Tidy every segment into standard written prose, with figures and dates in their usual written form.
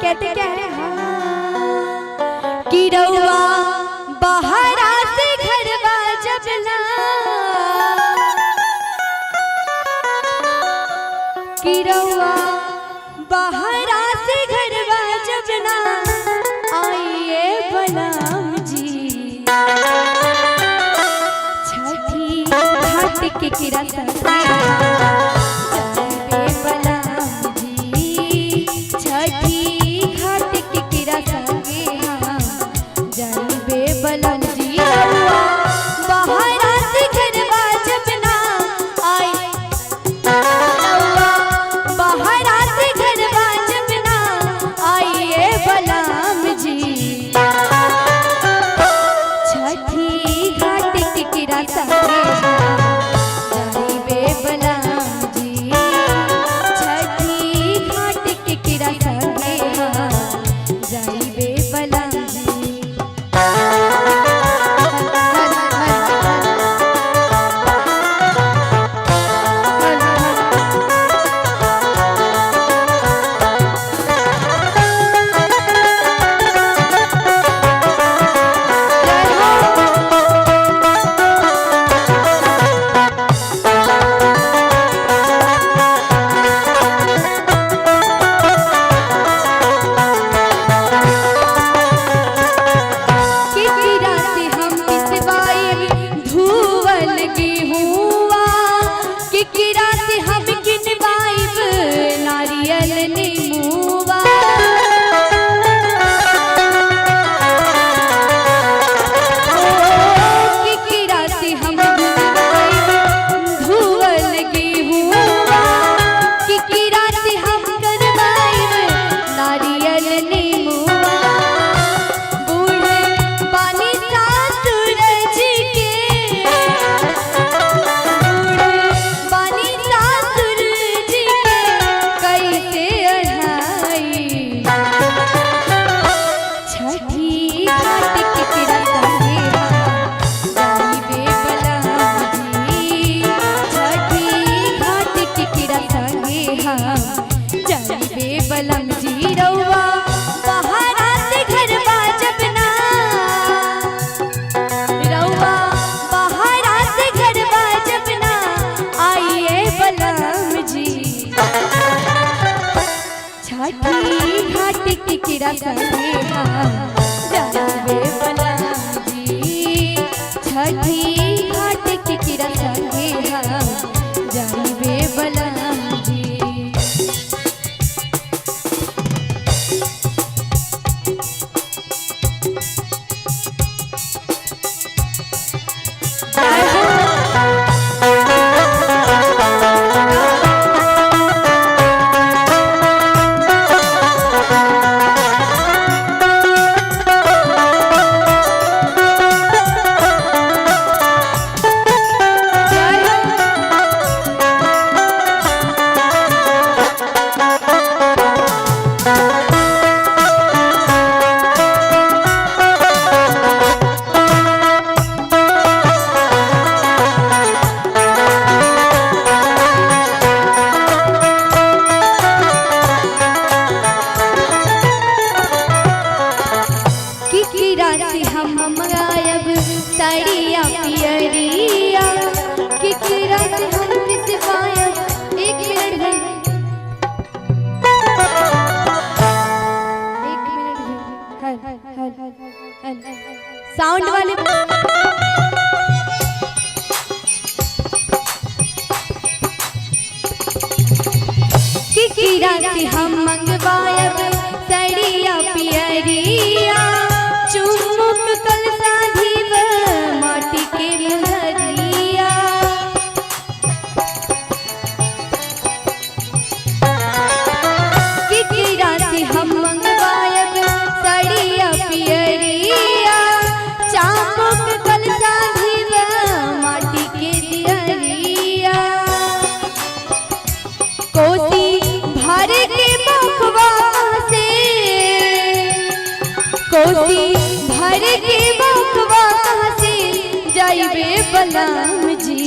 कहते क्या है कि रउआ बाहरा से घरवा जब ना कि रउआ बाहरा से घरवा जब ना आइए बलम जी छठी घाट के किरा सके किरा सके जावे बलम जी छठी घाट के किरा सके जावे बलम जी साड़िया पियरिया किकरा से हम किस पाया एक मिनट साउंड वाले किकरा से हम मंगवायब साड़िया पियरिया चुमुक कल साधीव माटी के मुहरिया किकरा से हम मंगवायब साड़िया पियरिया चुमुक कल साधीव माटी के दियरिया कोसी भर के बखवा से कोसी भर के बखवा से जाइबे बलम जी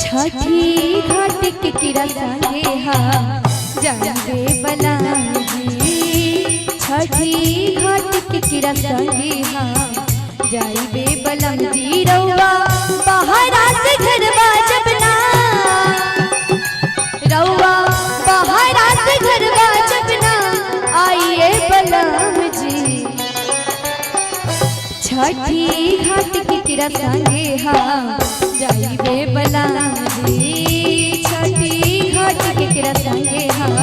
छठी घाट के किरा संगे जाइबे बलम जी छठी घाट केकरा संगे हम जाइबे बलम जी रउआ बहरा से घरवा जब ना रउआ बहरा से घरवा जब ना आइए बलम जी छठी घाट केकरा संगे हम जाइबे बलम जी छठी घाट केकरा संगे हम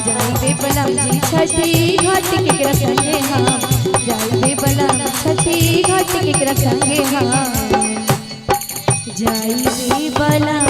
जाइबे बलम जी छठी घाट केकरा संगे हम जाइबे बलम छठी घाट केकरा संगे हम जाइबे बलम